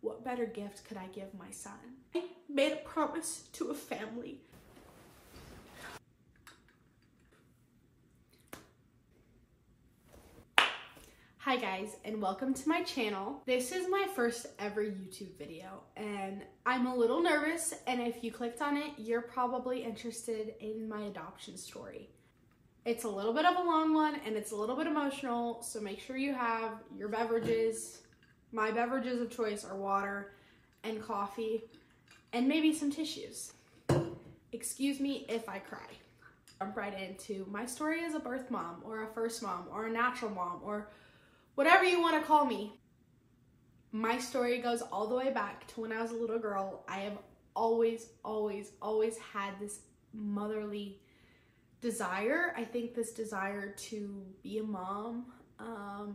What better gift could I give my son? I made a promise to a family. Hi guys, and welcome to my channel. This is my first ever YouTube video, and I'm a little nervous, and if you clicked on it, you're probably interested in my adoption story. It's a little bit of a long one, and it's a little bit emotional, so make sure you have your beverages. My beverages of choice are water and coffee, and maybe some tissues. Excuse me if I cry. Jump right into my story as a birth mom, or a first mom, or a natural mom, or whatever you want to call me. My story goes all the way back to when I was a little girl. I have always had this motherly desire. I think this desire to be a mom.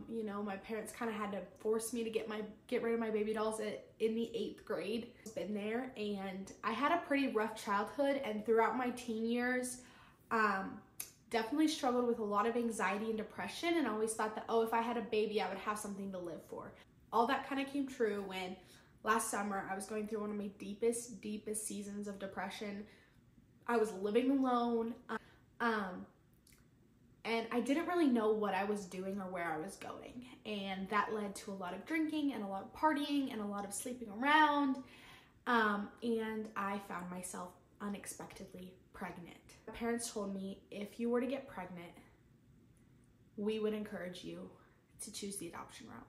You know, my parents kind of had to force me to get rid of my baby dolls in the 8th grade. I've been there, and I had a pretty rough childhood, and throughout my teen years, definitely struggled with a lot of anxiety and depression, and always thought that, oh, if I had a baby, I would have something to live for. All that kind of came true when last summer I was going through one of my deepest seasons of depression. I was living alone, and I didn't really know what I was doing or where I was going, and that led to a lot of drinking and a lot of partying and a lot of sleeping around, and I found myself unexpectedly pregnant. My parents told me if you were to get pregnant, we would encourage you to choose the adoption route.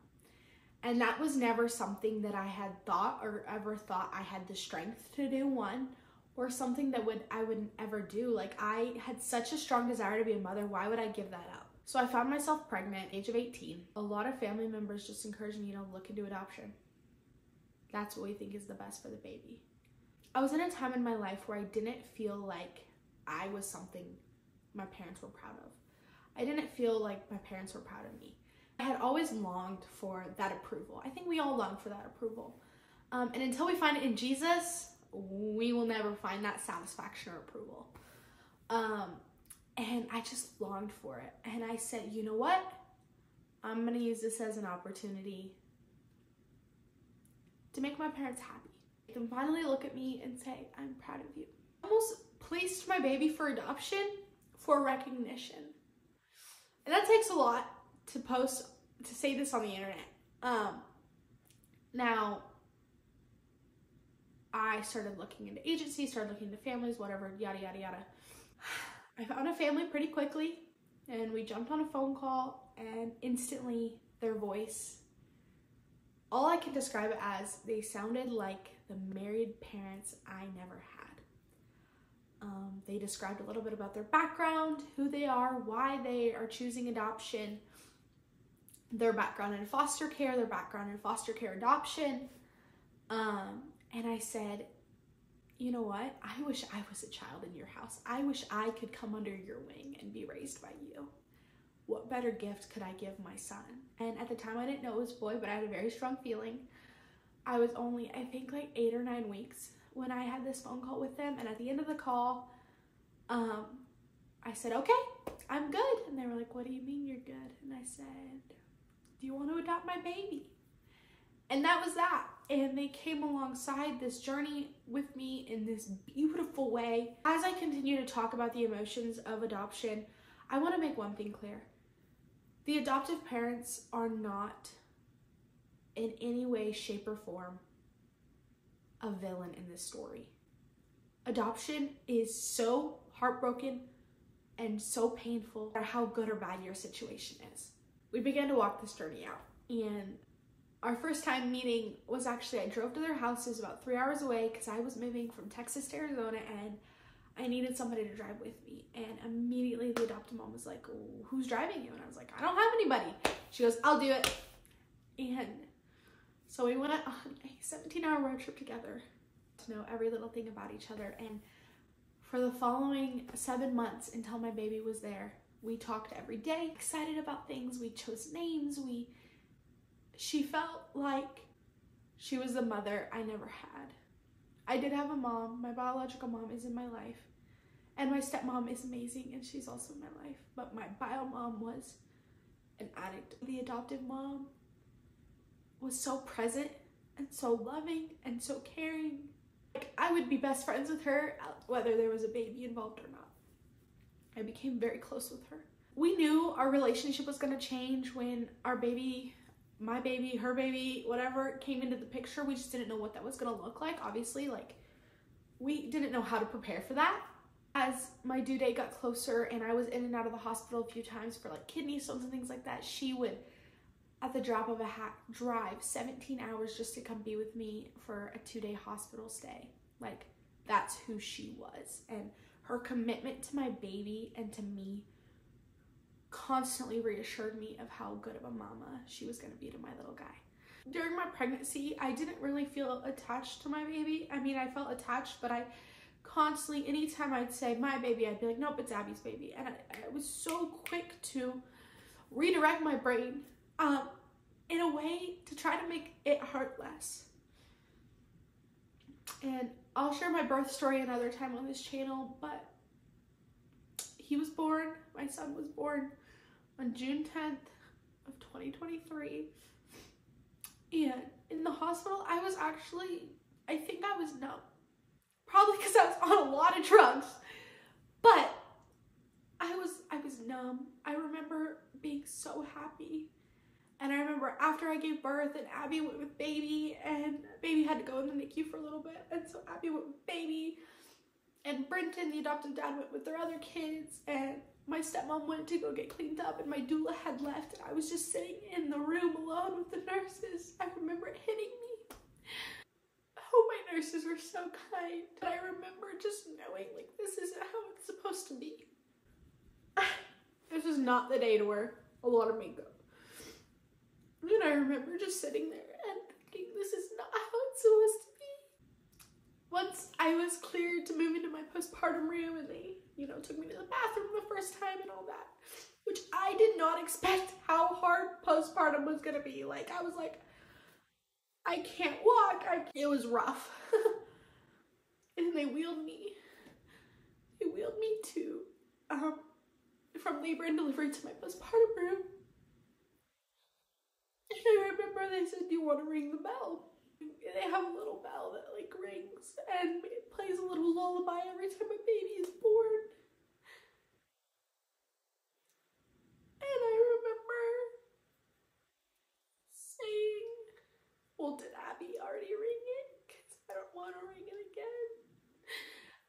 And that was never something that I had thought or ever thought I had the strength to do, one, or something that I wouldn't ever do. Like, I had such a strong desire to be a mother. Why would I give that up? So I found myself pregnant at the age of 18. A lot of family members just encouraged me to look into adoption. That's what we think is the best for the baby. I was in a time in my life where I didn't feel like I was something my parents were proud of. I didn't feel like my parents were proud of me. I had always longed for that approval. I think we all long for that approval. And until we find it in Jesus, we will never find that satisfaction or approval. And I just longed for it. And I said, you know what? I'm going to use this as an opportunity to make my parents happy. Make them finally look at me and say, I'm proud of you. I almost placed my baby for adoption for recognition. And that takes a lot to say this on the internet. Now, I started looking into agencies, started looking into families, whatever, yada, yada, yada. I found a family pretty quickly, and we jumped on a phone call, and instantly their voice, all I can describe it as, they sounded like the married parents I never had. They described a little bit about their background, who they are, why they are choosing adoption, their background in foster care, their background in foster care adoption. And I said, you know what? I wish I was a child in your house. I wish I could come under your wing and be raised by you. What better gift could I give my son? And at the time I didn't know it was a boy, but I had a very strong feeling. I was only, I think, like 8 or 9 weeks when I had this phone call with them. And at the end of the call, I said, okay, I'm good. And they were like, what do you mean you're good? And I said, do you want to adopt my baby? And that was that. And they came alongside this journey with me in this beautiful way. As I continue to talk about the emotions of adoption, I want to make one thing clear. The adoptive parents are not in any way, shape, or form a villain in this story. Adoption is so heartbroken and so painful, no matter how good or bad your situation is. We began to walk this journey out, and our first time meeting was actually, I drove to their house. It was about 3 hours away because I was moving from Texas to Arizona, and I needed somebody to drive with me. And immediately the adoptive mom was like, who's driving you? And I was like, I don't have anybody. She goes, I'll do it. And so we went on a 17-hour road trip together to know every little thing about each other. And for the following 7 months until my baby was there, we talked every day, excited about things. We chose names. She felt like she was the mother I never had. I did have a mom. My biological mom is in my life. And my stepmom is amazing, and she's also in my life. But my bio mom was an addict. The adoptive mom was so present and so loving and so caring. Like, I would be best friends with her whether there was a baby involved or not. I became very close with her. We knew our relationship was going to change when our baby, my baby, her baby, whatever, came into the picture. We just didn't know what that was going to look like. Obviously, like, we didn't know how to prepare for that. As my due date got closer and I was in and out of the hospital a few times for like kidney stones and things like that, she would, at the drop of a hat, drive 17 hours just to come be with me for a 2-day hospital stay. Like, that's who she was. And her commitment to my baby and to me constantly reassured me of how good of a mama she was going to be to my little guy. During my pregnancy, I didn't really feel attached to my baby. I mean, I felt attached, but I constantly, anytime I'd say my baby, I'd be like, nope, it's Abby's baby. And I was so quick to redirect my brain in a way to try to make it hurt less. And I'll share my birth story another time on this channel, but he was born, my son was born on June 10th of 2023. And in the hospital, I was actually, I think I was numb. Probably because I was on a lot of drugs, but I was numb. I remember being so happy. And I remember after I gave birth and Abby went with baby, and baby had to go in the NICU for a little bit. And so Abby went with baby, and Brenton, the adopted dad, went with their other kids, and my stepmom went to go get cleaned up, and my doula had left, and I was just sitting in the room alone with the nurses. I remember it hitting me. Oh, my nurses were so kind. And I remember just knowing, like, this isn't how it's supposed to be. This was not the day to wear a lot of makeup. And I remember just sitting there and thinking, this is not how it's supposed to be. Once I was cleared to move into my postpartum room, and they, you know, took me to the bathroom the first time and all that, which I did not expect how hard postpartum was gonna be. Like, I was like, I can't walk. It was rough. And they wheeled me to, from labor and delivery to my postpartum room. And I remember they said, do you want to ring the bell? They have a little bell that like rings and it plays a little lullaby every time a baby is born. And I remember saying, well, did Abby already ring it? Because I don't want to ring it again.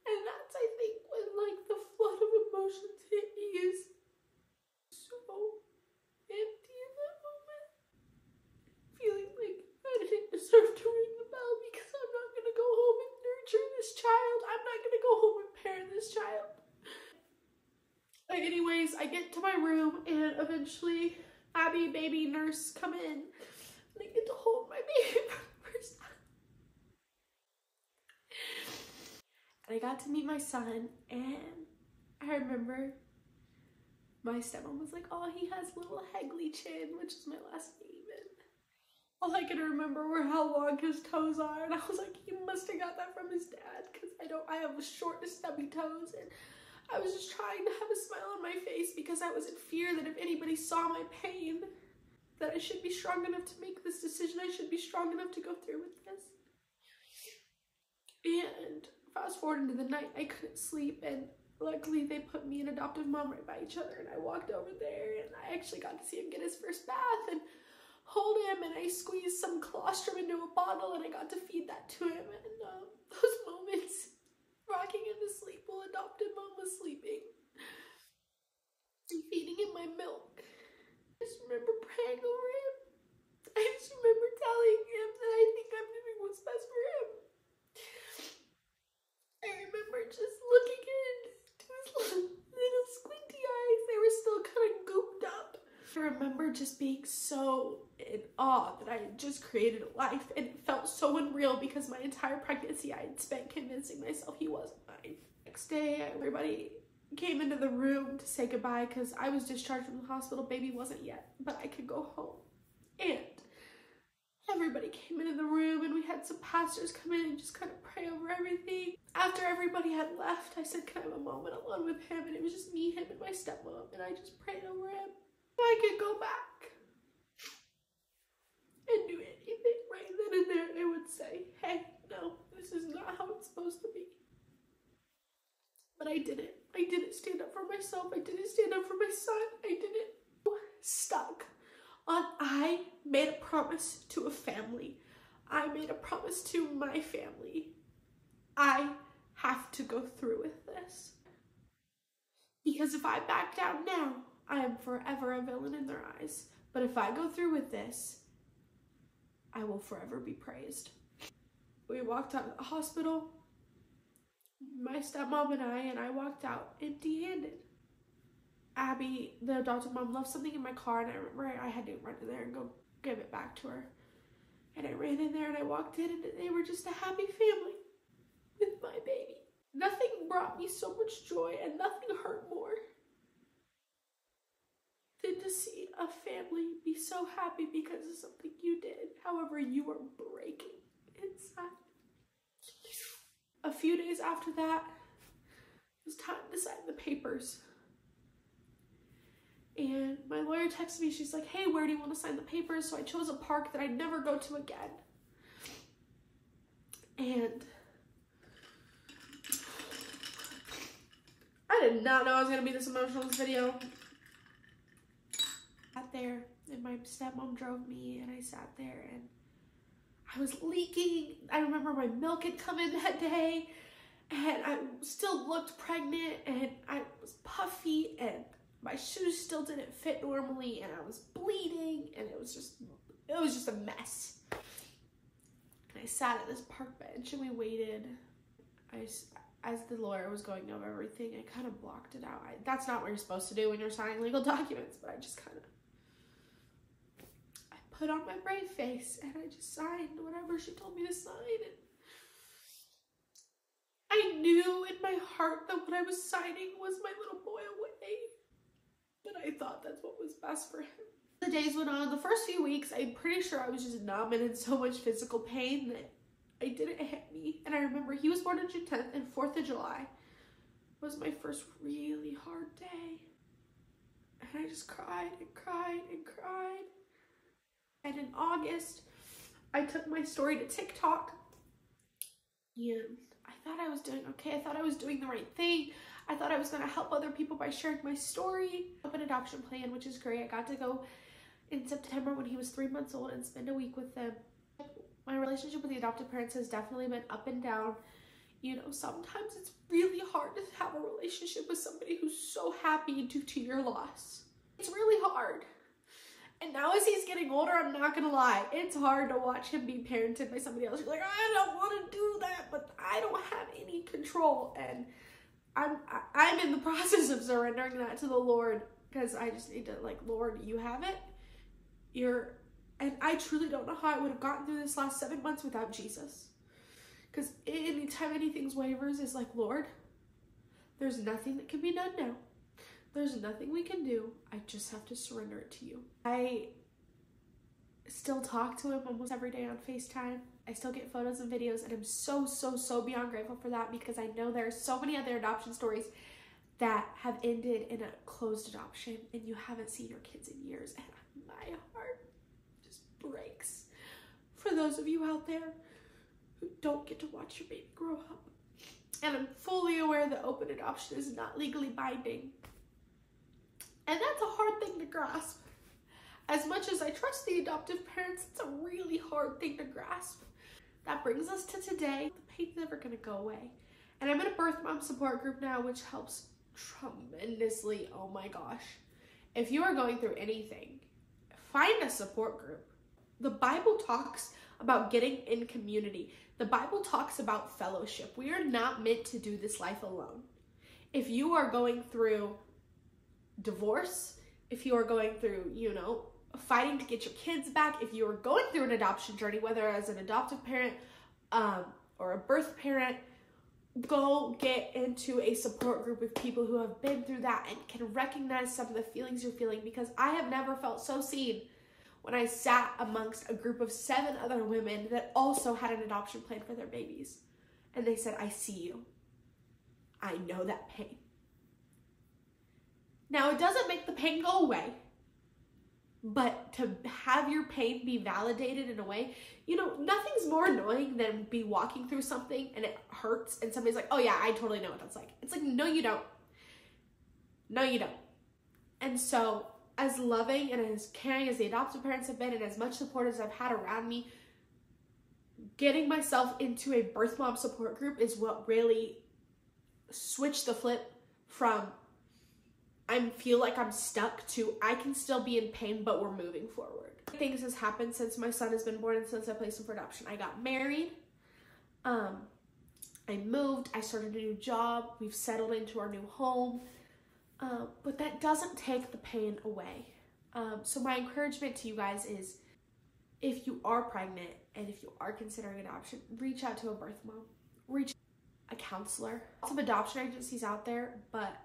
And that's, I think, when like the flood of emotions hit me, is so empty in that moment. Feeling like I didn't deserve to ring the bell because I'm not going to go home and nurture this child. I'm not going to go home and parent this child. Anyways, I get to my room and eventually Abby, baby, nurse come in. And I get to hold my baby for the first time. And I got to meet my son, and I remember my stepmom was like, oh, he has little Hegley chin, which is my last name, and all I can remember were how long his toes are, and I was like, he must have got that from his dad, because I have short, stubby toes, and I was just trying to have a smile on my face because I was in fear that if anybody saw my pain, that I should be strong enough to make this decision. I should be strong enough to go through with this. And fast forward into the night, I couldn't sleep, and luckily they put me and adoptive mom right by each other, and I walked over there and I actually got to see him get his first bath and hold him, and I squeezed some colostrum into a bottle and I got to feed that to him. And those moments, rocking him to sleep while adopted mom was sleeping and feeding him my milk, I just remember praying over him. I just remember telling him that I think I'm doing what's best for him. I remember just looking into his little squinty eyes. They were still kind of gooped up. I remember just being so in awe that I had just created a life, and it felt so unreal because my entire pregnancy I had spent convincing myself he wasn't mine. Next day, everybody came into the room to say goodbye because I was discharged from the hospital. Baby wasn't yet, but I could go home. And everybody came into the room, and we had some pastors come in and just kind of pray over everything. After everybody had left, I said, can I have a moment alone with him? And it was just me, him, and my stepmom, and I just prayed over him. I could go back and do anything right then and there, they would say, hey, no, this is not how it's supposed to be. But I didn't. I didn't stand up for myself. I didn't stand up for my son. I didn't. Stuck on, I made a promise to a family. I made a promise to my family. I have to go through with this. Because if I back down now, I am forever a villain in their eyes. But if I go through with this, I will forever be praised. We walked out of the hospital, my stepmom and I walked out empty-handed. Abby, the adopted mom, left something in my car, and I remember I had to run in there and go give it back to her. And I ran in there and I walked in, and they were just a happy family with my baby. Nothing brought me so much joy, and nothing hurt more than to see a family be so happy because of something you did. However, you were breaking inside. A few days after that, it was time to sign the papers. And my lawyer texted me, she's like, hey, where do you want to sign the papers? So I chose a park that I'd never go to again. And I did not know I was going to be this emotional in this video. I sat there, and my stepmom drove me, and I sat there, and I was leaking. I remember my milk had come in that day, and I still looked pregnant, and I was puffy, and my shoes still didn't fit normally, and I was bleeding, and it was just a mess. And I sat at this park bench, and we waited. As the lawyer was going over everything, I kind of blocked it out. That's not what you're supposed to do when you're signing legal documents, but I just kind of, I put on my brave face, and I just signed whatever she told me to sign. And I knew in my heart that what I was signing was my little boy away. But I thought that's what was best for him. The days went on. The first few weeks, I'm pretty sure I was just numb and in so much physical pain that it didn't hit me. And I remember he was born on June 10th, and 4th of July was my first really hard day. And I just cried and cried and cried. And in August, I took my story to TikTok, and I thought I was doing okay. I thought I was doing the right thing. I thought I was going to help other people by sharing my story. I have an adoption plan, which is great. I got to go in September when he was 3 months old and spend a week with them. My relationship with the adoptive parents has definitely been up and down. You know, sometimes it's really hard to have a relationship with somebody who's so happy due to your loss. It's really hard. And now as he's getting older, I'm not going to lie, it's hard to watch him be parented by somebody else. You're like, I don't want to do that, but I don't have any control. And I'm in the process of surrendering that to the Lord, because I just need to, like, Lord, you have it. And I truly don't know how I would have gotten through this last 7 months without Jesus. Because anytime anything wavers, it's like, Lord, there's nothing that can be done now. There's nothing we can do. I just have to surrender it to you. I still talk to him almost every day on FaceTime. I still get photos and videos, and I'm so, so, so beyond grateful for that, because I know there are so many other adoption stories that have ended in a closed adoption, and you haven't seen your kids in years, and my heart just breaks for those of you out there who don't get to watch your baby grow up. And I'm fully aware that open adoption is not legally binding, and that's a hard thing to grasp. As much as I trust the adoptive parents, it's a really hard thing to grasp. That brings us to today. The pain's never gonna go away. And I'm in a birth mom support group now, which helps tremendously. Oh my gosh. If you are going through anything, find a support group. The Bible talks about getting in community. The Bible talks about fellowship. We are not meant to do this life alone. If you are going through divorce, if you are going through, you know, fighting to get your kids back, if you are going through an adoption journey, whether as an adoptive parent or a birth parent, go get into a support group with people who have been through that and can recognize some of the feelings you're feeling, because I have never felt so seen when I sat amongst a group of 7 other women that also had an adoption plan for their babies. And they said, I see you. I know that pain. Now, it doesn't make the pain go away, but to have your pain be validated in a way, you know, nothing's more annoying than be walking through something and it hurts and somebody's like, oh yeah, I totally know what that's like. It's like, no, you don't. No, you don't. And so as loving and as caring as the adoptive parents have been and as much support as I've had around me, getting myself into a birth mom support group is what really switched the flip from I feel like I'm stuck to I can still be in pain, but we're moving forward. Things has happened since my son has been born and since I placed him for adoption. I got married. I moved. I started a new job. We've settled into our new home. But that doesn't take the pain away. So my encouragement to you guys is if you are pregnant and if you are considering adoption, reach out to a birth mom. Reach out to a counselor. Lots of adoption agencies out there, but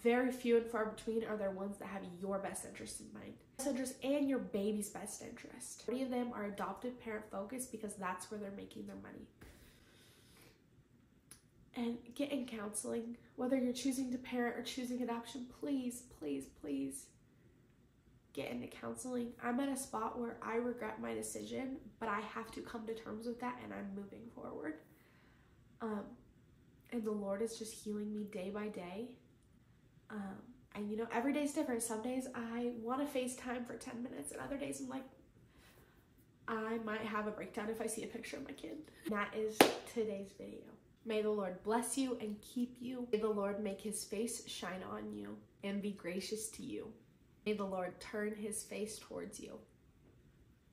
very few and far between are there ones that have your best interest in mind. Best interest and your baby's best interest. Many of them are adoptive parent focused because that's where they're making their money. And get in counseling. Whether you're choosing to parent or choosing adoption, please, please, please get into counseling. I'm at a spot where I regret my decision, but I have to come to terms with that and I'm moving forward. And the Lord is just healing me day by day. And you know, every day's different. Some days I want to FaceTime for 10 minutes and other days I'm like, I might have a breakdown if I see a picture of my kid. And that is today's video. May the Lord bless you and keep you. May the Lord make his face shine on you and be gracious to you. May the Lord turn his face towards you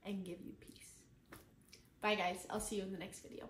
and give you peace. Bye guys. I'll see you in the next video.